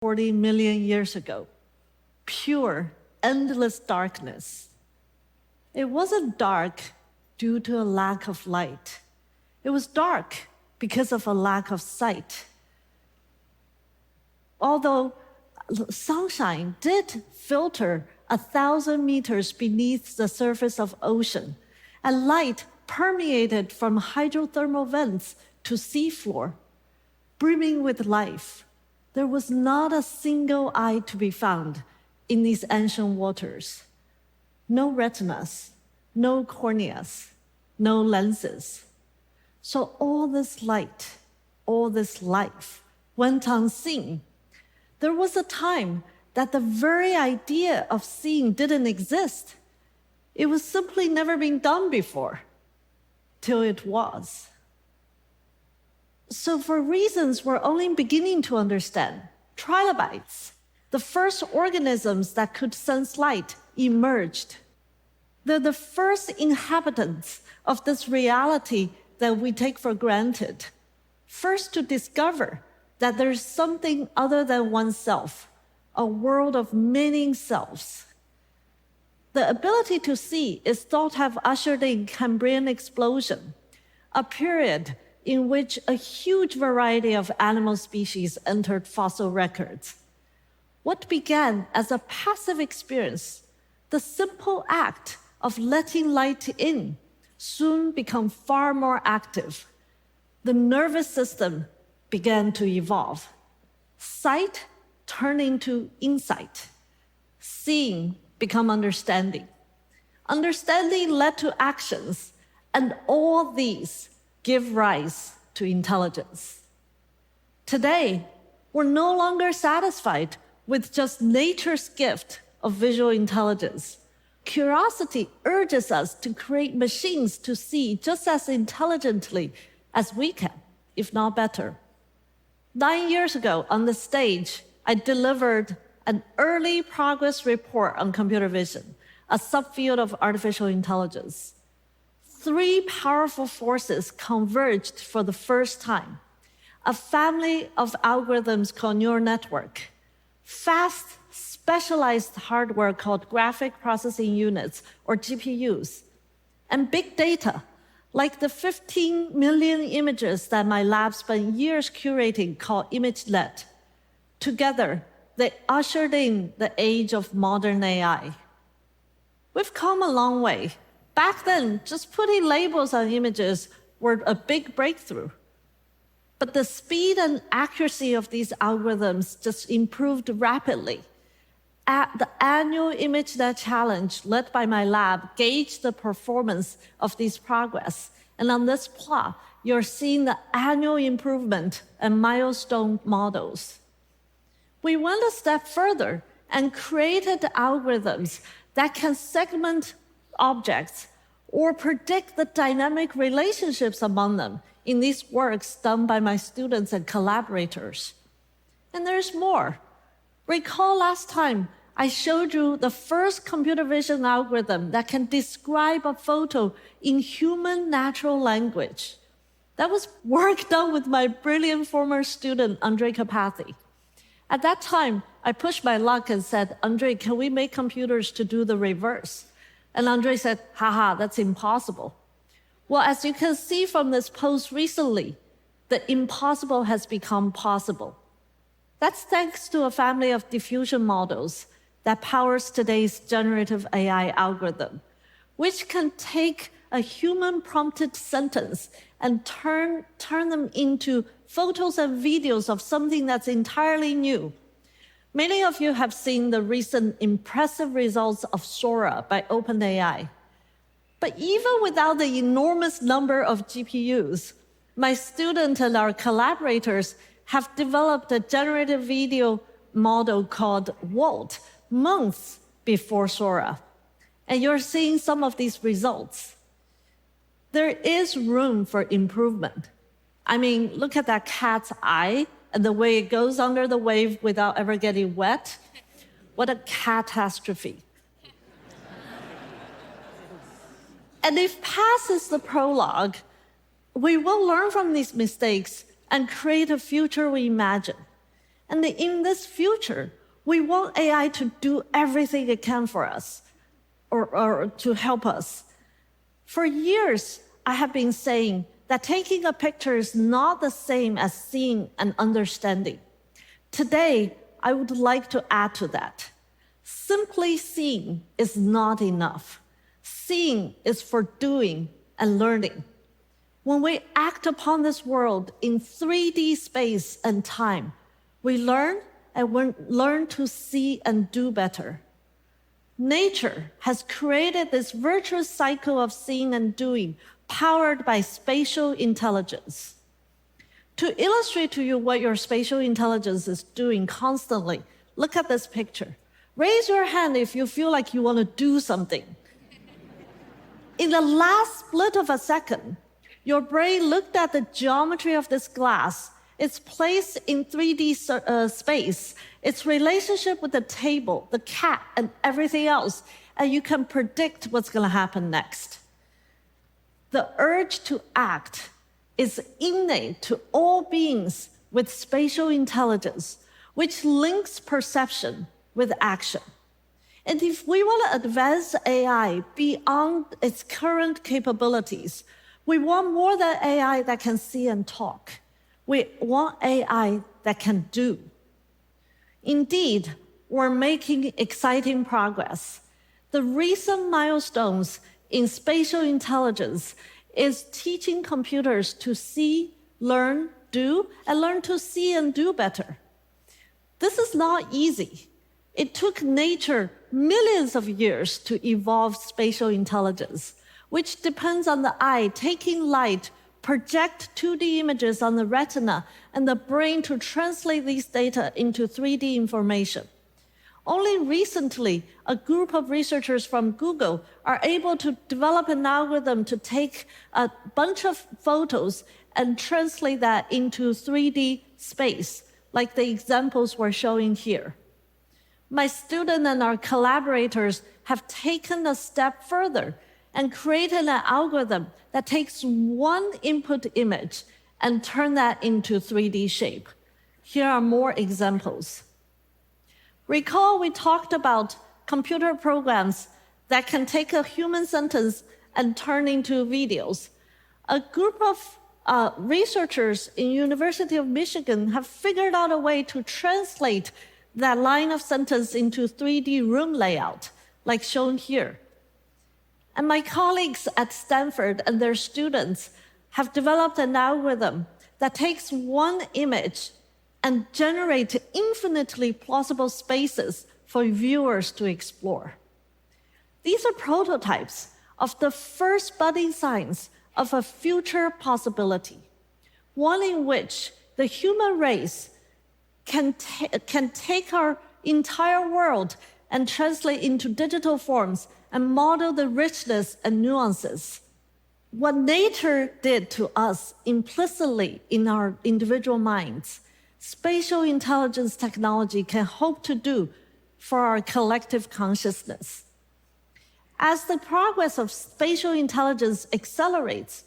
40 million years ago. Pure, endless darkness. It wasn't dark due to a lack of light. It was dark because of a lack of sight. Although sunshine did filter 1,000 meters beneath the surface of ocean, and light permeated from hydrothermal vents to seafloor, brimming with life, there was not a single eye to be found in these ancient waters. No retinas, no corneas, no lenses. So all this light, all this life went unseen. There was a time that the very idea of seeing didn't exist. It was simply never been done before, till it was. So for reasons we're only beginning to understand, trilobites, the first organisms that could sense light, emerged. They're the first inhabitants of this reality that we take for granted. First to discover that there's something other than oneself, a world of many selves. The ability to see is thought to have ushered in Cambrian explosion, a period in which a huge variety of animal species entered fossil records. What began as a passive experience, the simple act of letting light in, soon became far more active. The nervous system began to evolve. Sight turned into insight. Seeing became understanding. Understanding led to actions, and all these give rise to intelligence. Today, we're no longer satisfied with just nature's gift of visual intelligence. Curiosity urges us to create machines to see just as intelligently as we can, if not better. 9 years ago on the stage, I delivered an early progress report on computer vision, a subfield of artificial intelligence. 3 powerful forces converged for the first time. A family of algorithms called neural network, fast, specialized hardware called graphic processing units, or GPUs, and big data, like the 15 million images that my lab spent years curating called ImageNet. Together, they ushered in the age of modern AI. We've come a long way. Back then, just putting labels on images were a big breakthrough. But the speed and accuracy of these algorithms just improved rapidly. At the annual ImageNet Challenge led by my lab gauged the performance of these progress. And on this plot, you're seeing the annual improvement and milestone models. We went a step further and created algorithms that can segment objects or predict the dynamic relationships among them in these works done by my students and collaborators. And there's more. Recall last time I showed you the first computer vision algorithm that can describe a photo in human natural language. That was work done with my brilliant former student, Andre Kapathy. At that time, I pushed my luck and said, Andre, can we make computers to do the reverse? And Andre said, haha, that's impossible. Well, as you can see from this post recently, the impossible has become possible. That's thanks to a family of diffusion models that powers today's generative AI algorithm, which can take a human-prompted sentence and turn them into photos and videos of something that's entirely new. Many of you have seen the recent impressive results of Sora by OpenAI. But even without the enormous number of GPUs, my student and our collaborators have developed a generative video model called Walt months before Sora. And you're seeing some of these results. There is room for improvement. I mean, look at that cat's eye and the way it goes under the wave without ever getting wet. What a catastrophe. And if past is the prologue, we will learn from these mistakes and create a future we imagine. And in this future, we want AI to do everything it can for us or to help us. For years, I have been saying that taking a picture is not the same as seeing and understanding. Today, I would like to add to that. Simply seeing is not enough. Seeing is for doing and learning. When we act upon this world in 3D space and time, we learn and we learn to see and do better. Nature has created this virtuous cycle of seeing and doing, powered by spatial intelligence. To illustrate to you what your spatial intelligence is doing constantly, look at this picture. Raise your hand if you feel like you want to do something. In the last split of a second, your brain looked at the geometry of this glass, its place in 3D space, its relationship with the table, the cat, and everything else, and you can predict what's going to happen next. The urge to act is innate to all beings with spatial intelligence, which links perception with action. And if we want to advance AI beyond its current capabilities, we want more than AI that can see and talk. We want AI that can do. Indeed, we're making exciting progress. The recent milestones in spatial intelligence is teaching computers to see, learn, do, and learn to see and do better. This is not easy. It took nature millions of years to evolve spatial intelligence, which depends on the eye taking light, project 2D images on the retina, and the brain to translate these data into 3D information. Only recently, a group of researchers from Google are able to develop an algorithm to take a bunch of photos and translate that into 3D space, like the examples we're showing here. My student and our collaborators have taken a step further and created an algorithm that takes one input image and turn that into 3D shape. Here are more examples. Recall we talked about computer programs that can take a human sentence and turn into videos. A group of researchers in University of Michigan have figured out a way to translate that line of sentence into 3D room layout, like shown here. And my colleagues at Stanford and their students have developed an algorithm that takes one image and generates infinitely plausible spaces for viewers to explore. These are prototypes of the first budding signs of a future possibility, one in which the human race can take our entire world and translate into digital forms and model the richness and nuances. What nature did to us implicitly in our individual minds, spatial intelligence technology can hope to do for our collective consciousness. As the progress of spatial intelligence accelerates,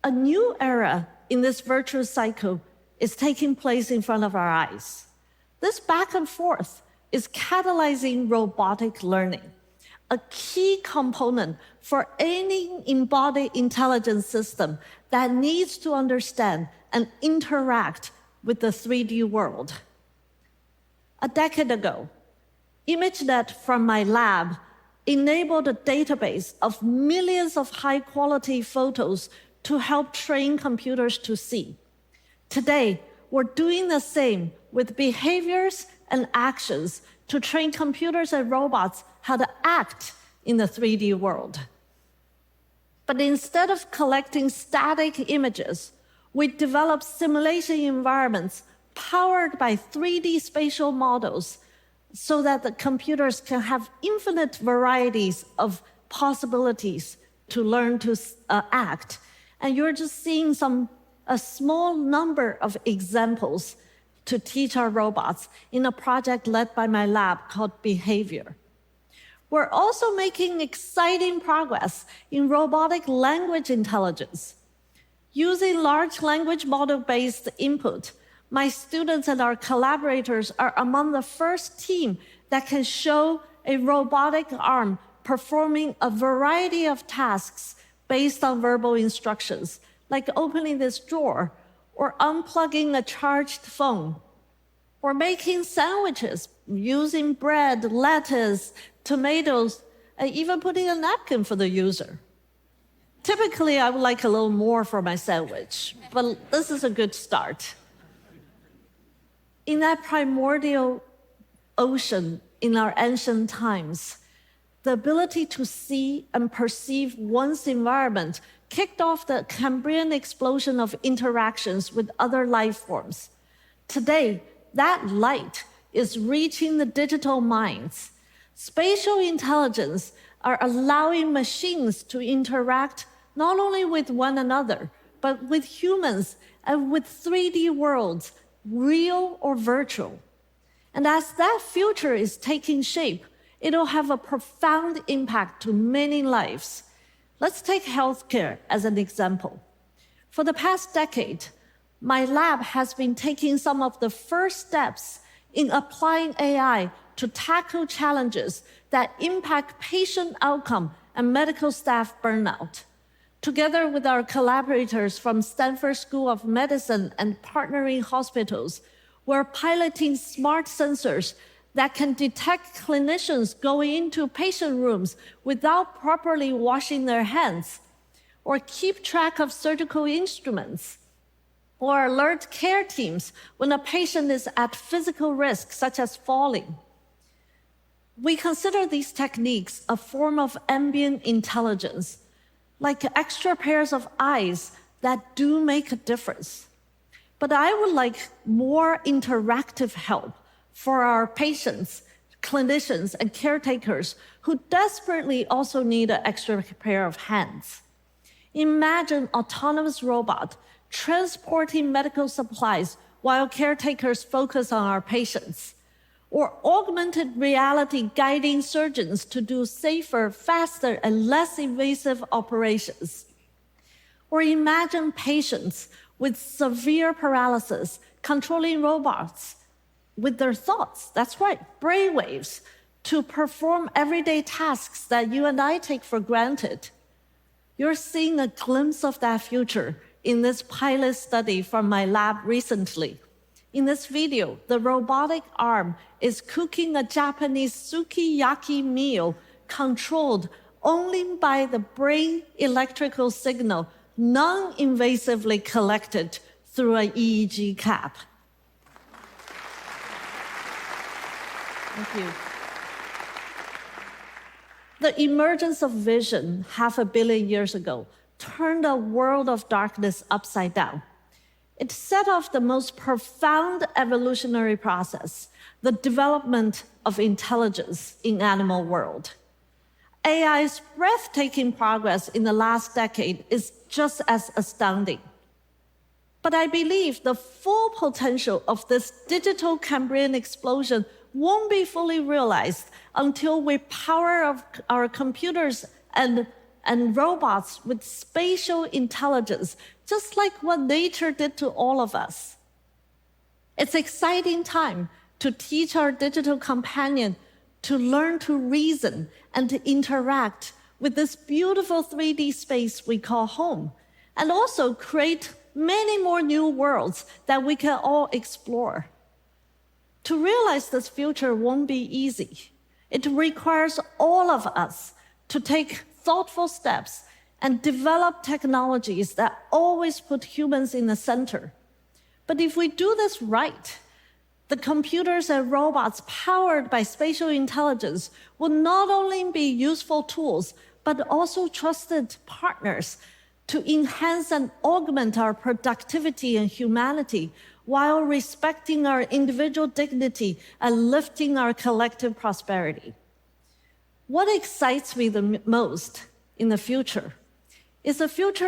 a new era in this virtuous cycle is taking place in front of our eyes. This back and forth is catalyzing robotic learning, a key component for any embodied intelligence system that needs to understand and interact with the 3D world. A decade ago, ImageNet from my lab enabled a database of millions of high-quality photos to help train computers to see. Today, we're doing the same with behaviors and actions to train computers and robots how to act in the 3D world. But instead of collecting static images, we develop simulation environments powered by 3D spatial models so that the computers can have infinite varieties of possibilities to learn to act. And you're just seeing a small number of examples to teach our robots in a project led by my lab called Behavior. We're also making exciting progress in robotic language intelligence. Using large language model-based input, My students and our collaborators are among the first team that can show a robotic arm performing a variety of tasks based on verbal instructions, like opening this drawer, or unplugging a charged phone, or making sandwiches using bread, lettuce, tomatoes, and even putting a napkin for the user. Typically, I would like a little more for my sandwich, but this is a good start. In that primordial ocean in our ancient times, the ability to see and perceive one's environment kicked off the Cambrian explosion of interactions with other life forms. Today, that light is reaching the digital minds. Spatial intelligence are allowing machines to interact not only with one another, but with humans and with 3D worlds, real or virtual. And as that future is taking shape, it'll have a profound impact to many lives. Let's take healthcare as an example. For the past decade, my lab has been taking some of the first steps in applying AI to tackle challenges that impact patient outcome and medical staff burnout. Together with our collaborators from Stanford School of Medicine and partnering hospitals, we're piloting smart sensors that can detect clinicians going into patient rooms without properly washing their hands, or keep track of surgical instruments, or alert care teams when a patient is at physical risk, such as falling. We consider these techniques a form of ambient intelligence, like extra pairs of eyes that do make a difference. But I would like more interactive help for our patients, clinicians, and caretakers who desperately also need an extra pair of hands. Imagine autonomous robot transporting medical supplies while caretakers focus on our patients, or augmented reality guiding surgeons to do safer, faster, and less invasive operations. Or imagine patients with severe paralysis controlling robots with their thoughts, that's right, brainwaves, to perform everyday tasks that you and I take for granted. You're seeing a glimpse of that future in this pilot study from my lab recently. In this video, the robotic arm is cooking a Japanese sukiyaki meal controlled only by the brain electrical signal non-invasively collected through an EEG cap. Thank you. The emergence of vision 500 million years ago turned a world of darkness upside down. It set off the most profound evolutionary process, the development of intelligence in animal world. AI's breathtaking progress in the last decade is just as astounding. But I believe the full potential of this digital Cambrian explosion won't be fully realized until we power our computers and robots with spatial intelligence, just like what nature did to all of us. It's an exciting time to teach our digital companion to learn to reason and to interact with this beautiful 3D space we call home, and also create many more new worlds that we can all explore. To realize this future won't be easy. It requires all of us to take thoughtful steps and develop technologies that always put humans in the center. But if we do this right, the computers and robots powered by spatial intelligence will not only be useful tools, but also trusted partners to enhance and augment our productivity and humanity while respecting our individual dignity and lifting our collective prosperity. What excites me the most in the future is a future